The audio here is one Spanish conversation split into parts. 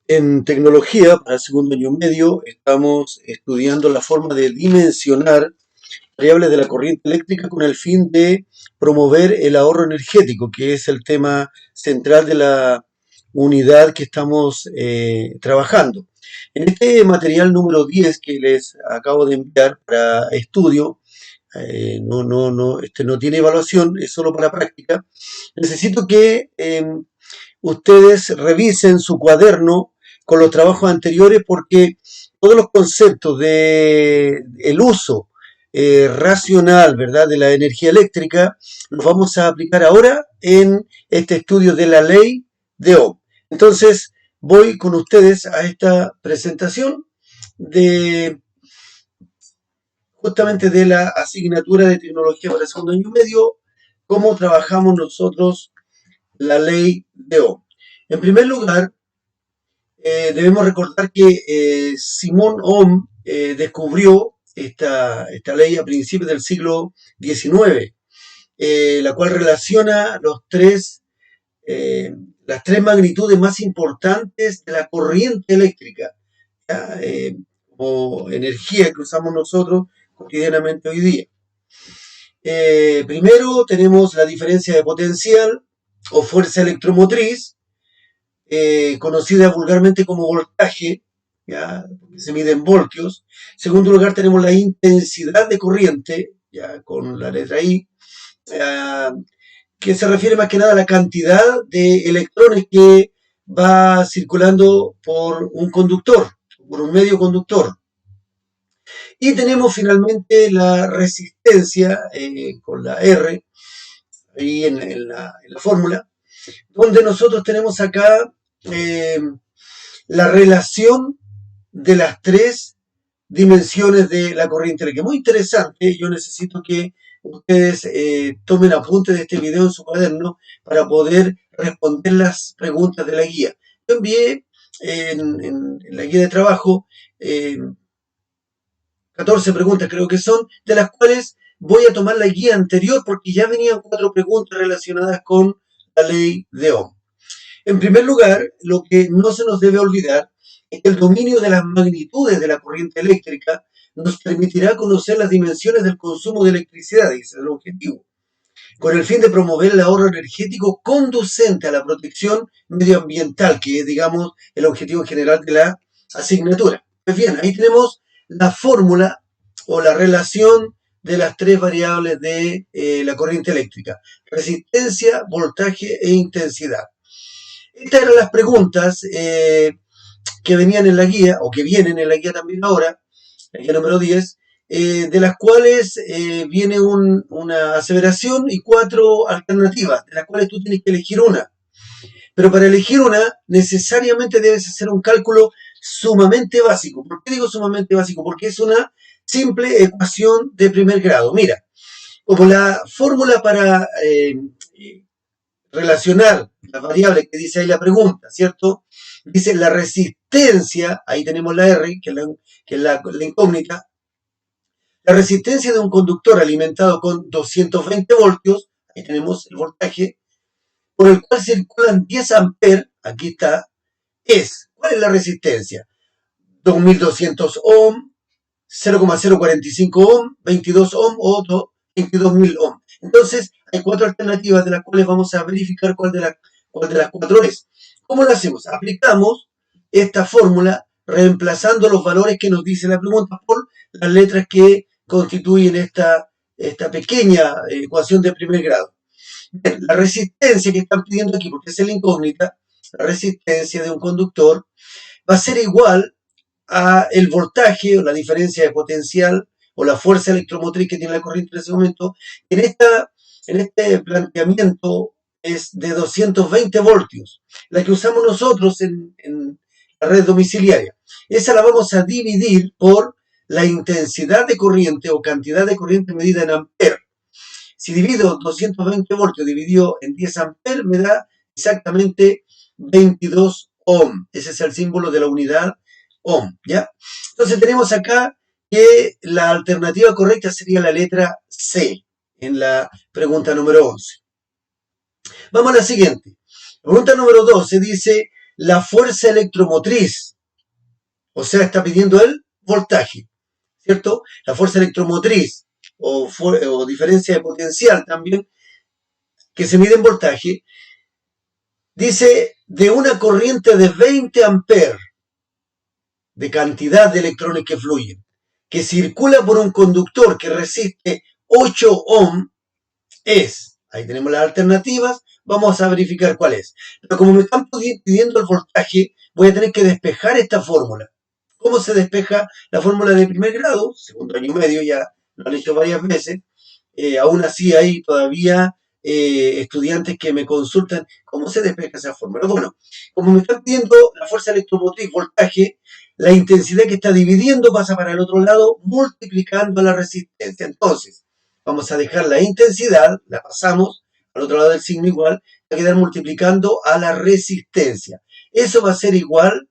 En tecnología, para segundo año medio, estamos estudiando la forma de dimensionar variables de la corriente eléctrica con el fin de promover el ahorro energético, que es el tema central de la unidad que estamos trabajando. En este material número 10 que les acabo de enviar para estudio, este no tiene evaluación, es solo para práctica. Necesito que ustedes revisen su cuaderno con los trabajos anteriores porque todos los conceptos de el uso racional, ¿verdad?, de la energía eléctrica los vamos a aplicar ahora en este estudio de la ley de Ohm. Entonces, voy con ustedes a esta presentación de justamente de la asignatura de tecnología para segundo año medio, cómo trabajamos nosotros la ley de Ohm. En primer lugar, debemos recordar que Simón Ohm descubrió esta ley a principios del siglo XIX, la cual relaciona las tres magnitudes más importantes de la corriente eléctrica, o energía que usamos nosotros cotidianamente hoy día. Primero tenemos la diferencia de potencial o fuerza electromotriz, conocida vulgarmente como voltaje, ¿ya?, porque se mide en voltios. En segundo lugar tenemos la intensidad de corriente, ya con la letra I, que se refiere más que nada a la cantidad de electrones que va circulando por un conductor, por un medio conductor. Y tenemos finalmente la resistencia, con la R, ahí en la fórmula, donde nosotros tenemos acá la relación de las tres dimensiones de la corriente eléctrica. Muy interesante, yo necesito que ustedes tomen apuntes de este video en su cuaderno para poder responder las preguntas de la guía. Yo envié en la guía de trabajo 14 preguntas creo que son, de las cuales voy a tomar la guía anterior porque ya venían 4 preguntas relacionadas con la ley de Ohm. En primer lugar, lo que no se nos debe olvidar es que el dominio de las magnitudes de la corriente eléctrica nos permitirá conocer las dimensiones del consumo de electricidad, y ese es el objetivo, con el fin de promover el ahorro energético conducente a la protección medioambiental, que es, digamos, el objetivo general de la asignatura. Pues bien, ahí tenemos la fórmula o la relación de las tres variables de la corriente eléctrica: resistencia, voltaje e intensidad. Estas eran las preguntas que venían en la guía, o que vienen en la guía también ahora, la guía número 10, de las cuales viene una aseveración y 4 alternativas, de las cuales tú tienes que elegir una. Pero para elegir una, necesariamente debes hacer un cálculo sumamente básico. ¿Por qué digo sumamente básico? Porque es una simple ecuación de primer grado. Mira, como la fórmula para relacionar las variables que dice ahí la pregunta, ¿cierto? Dice la resistencia, ahí tenemos la R, que es la incógnita. La resistencia de un conductor alimentado con 220 voltios, ahí tenemos el voltaje, por el cual circulan 10 amperes, aquí está, ¿cuál es la resistencia? 2200 ohm, 0,045 ohm, 22 ohm o 22.000 ohm. Entonces, hay 4 alternativas de las cuales vamos a verificar cuál de las 4 es. ¿Cómo lo hacemos? Aplicamos esta fórmula reemplazando los valores que nos dice la pregunta por las letras que constituyen esta pequeña ecuación de primer grado. Bien, la resistencia que están pidiendo aquí, porque es la incógnita, la resistencia de un conductor va a ser igual a el voltaje o la diferencia de potencial o la fuerza electromotriz que tiene la corriente en ese momento. En este planteamiento es de 220 voltios, la que usamos nosotros en la red domiciliaria. Esa la vamos a dividir por la intensidad de corriente o cantidad de corriente medida en amperes. Si divido 220 voltios dividido en 10 amperes, me da exactamente 22 ohm. Ese es el símbolo de la unidad ohm, ¿ya? Entonces tenemos acá que la alternativa correcta sería la letra C en la pregunta número 11. Vamos a la siguiente. La pregunta número 12 dice, la fuerza electromotriz. O sea, está pidiendo el voltaje, ¿cierto? La fuerza electromotriz o diferencia de potencial también, que se mide en voltaje, dice de una corriente de 20 amperes de cantidad de electrones que fluyen, que circula por un conductor que resiste 8 ohm, ahí tenemos las alternativas, vamos a verificar cuál es. Pero como me están pidiendo el voltaje, voy a tener que despejar esta fórmula. ¿Cómo se despeja la fórmula de primer grado? Segundo año y medio, ya lo han hecho varias veces. Aún así hay todavía estudiantes que me consultan cómo se despeja esa fórmula. Bueno, como me están pidiendo la fuerza electromotriz, voltaje, la intensidad que está dividiendo pasa para el otro lado multiplicando la resistencia. Entonces, vamos a dejar la intensidad, la pasamos al otro lado del signo igual, va a quedar multiplicando a la resistencia. Eso va a ser igual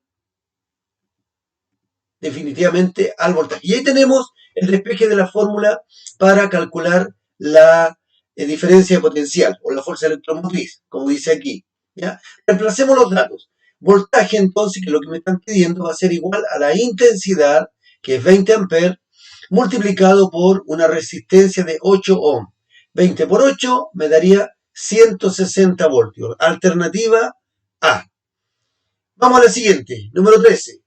definitivamente al voltaje. Y ahí tenemos el despeje de la fórmula para calcular la diferencia de potencial o la fuerza electromotriz, como dice aquí. ¿Ya? Reemplacemos los datos. Voltaje, entonces, que lo que me están pidiendo va a ser igual a la intensidad, que es 20 amperes, multiplicado por una resistencia de 8 ohm. 20 por 8 me daría 160 voltios. Alternativa A. Vamos a la siguiente, número 13.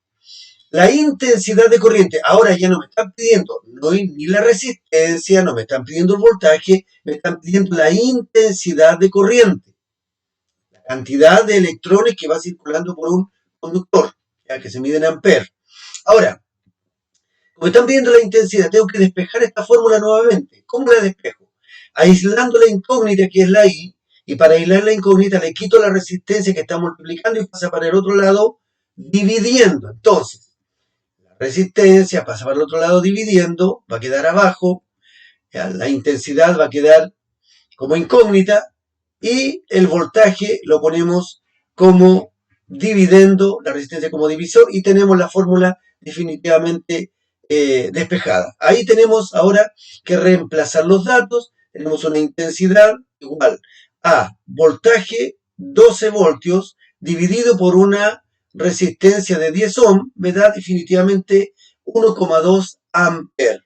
La intensidad de corriente. Ahora ya no me están pidiendo ni la resistencia, no me están pidiendo el voltaje, me están pidiendo la intensidad de corriente. La cantidad de electrones que va circulando por un conductor, ya que se mide en amperes. Ahora, como están pidiendo la intensidad, tengo que despejar esta fórmula nuevamente. ¿Cómo la despejo? Aislando la incógnita que es la I, y para aislar la incógnita le quito la resistencia que está multiplicando y pasa para el otro lado dividiendo. Entonces, la resistencia pasa para el otro lado dividiendo, va a quedar abajo, ¿ya? La intensidad va a quedar como incógnita y el voltaje lo ponemos como dividendo, la resistencia como divisor y tenemos la fórmula definitivamente despejada. Ahí tenemos ahora que reemplazar los datos. Tenemos una intensidad igual a voltaje 12 voltios dividido por una resistencia de 10 ohm, me da definitivamente 1,2 amperes.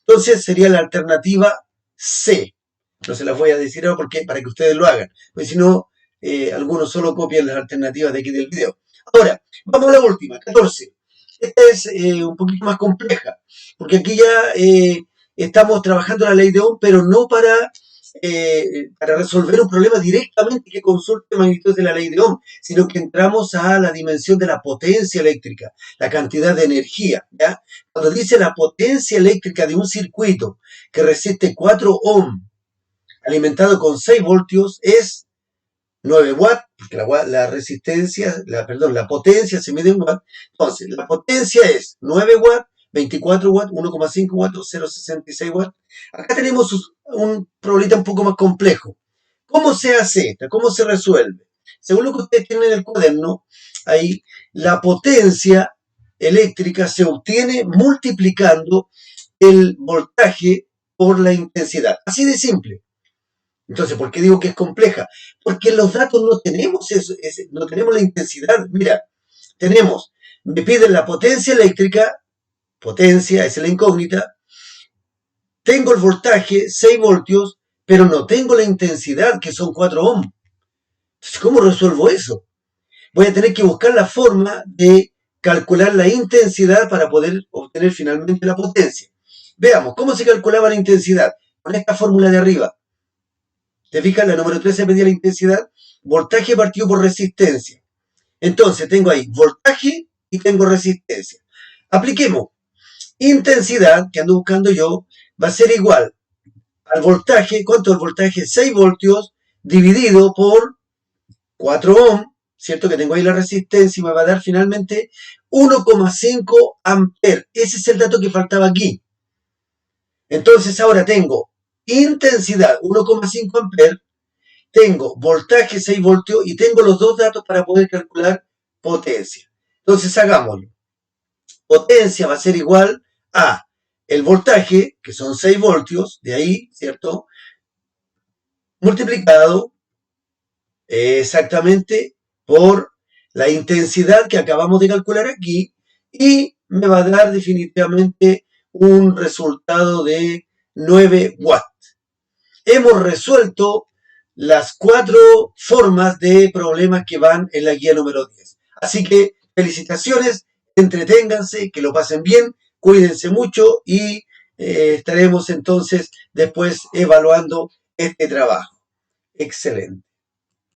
Entonces sería la alternativa C. No se las voy a decir ahora porque para que ustedes lo hagan, porque si no, algunos solo copian las alternativas de aquí del video. Ahora, vamos a la última, 14. Esta es un poquito más compleja, porque aquí ya estamos trabajando la ley de Ohm, pero no para resolver un problema directamente que consulte magnitudes de la ley de Ohm, sino que entramos a la dimensión de la potencia eléctrica, la cantidad de energía. ¿Ya? Cuando dice la potencia eléctrica de un circuito que resiste 4 ohm alimentado con 6 voltios es 9 watts, porque la resistencia, la potencia se mide en watts. Entonces, la potencia es 9 watts, 24 watts, 1,5 watts o 0,66 watts. Acá tenemos un problemita un poco más complejo. ¿Cómo se hace esto? ¿Cómo se resuelve? Según lo que ustedes tienen en el cuaderno, ahí la potencia eléctrica se obtiene multiplicando el voltaje por la intensidad. Así de simple. Entonces, ¿por qué digo que es compleja? Porque en los datos no tenemos eso, no tenemos la intensidad. Mira, me piden la potencia eléctrica, potencia, esa es la incógnita. Tengo el voltaje, 6 voltios, pero no tengo la intensidad, que son 4 ohm. Entonces, ¿cómo resuelvo eso? Voy a tener que buscar la forma de calcular la intensidad para poder obtener finalmente la potencia. Veamos, ¿cómo se calculaba la intensidad? Con esta fórmula de arriba. ¿Te fijas? La número 13 medía la intensidad. Voltaje partido por resistencia. Entonces tengo ahí voltaje y tengo resistencia. Apliquemos. Intensidad, que ando buscando yo, va a ser igual al voltaje. ¿Cuánto es el voltaje? 6 voltios dividido por 4 ohm. ¿Cierto? Que tengo ahí la resistencia y me va a dar finalmente 1,5 amperes. Ese es el dato que faltaba aquí. Entonces ahora tengo intensidad 1,5 amperes, tengo voltaje 6 voltios y tengo los dos datos para poder calcular potencia. Entonces hagámoslo. Potencia va a ser igual a el voltaje, que son 6 voltios, de ahí, ¿cierto? Multiplicado exactamente por la intensidad que acabamos de calcular aquí y me va a dar definitivamente un resultado de 9 watts. Hemos resuelto las 4 formas de problemas que van en la guía número 10. Así que felicitaciones, entreténganse, que lo pasen bien, cuídense mucho y estaremos entonces después evaluando este trabajo. Excelente.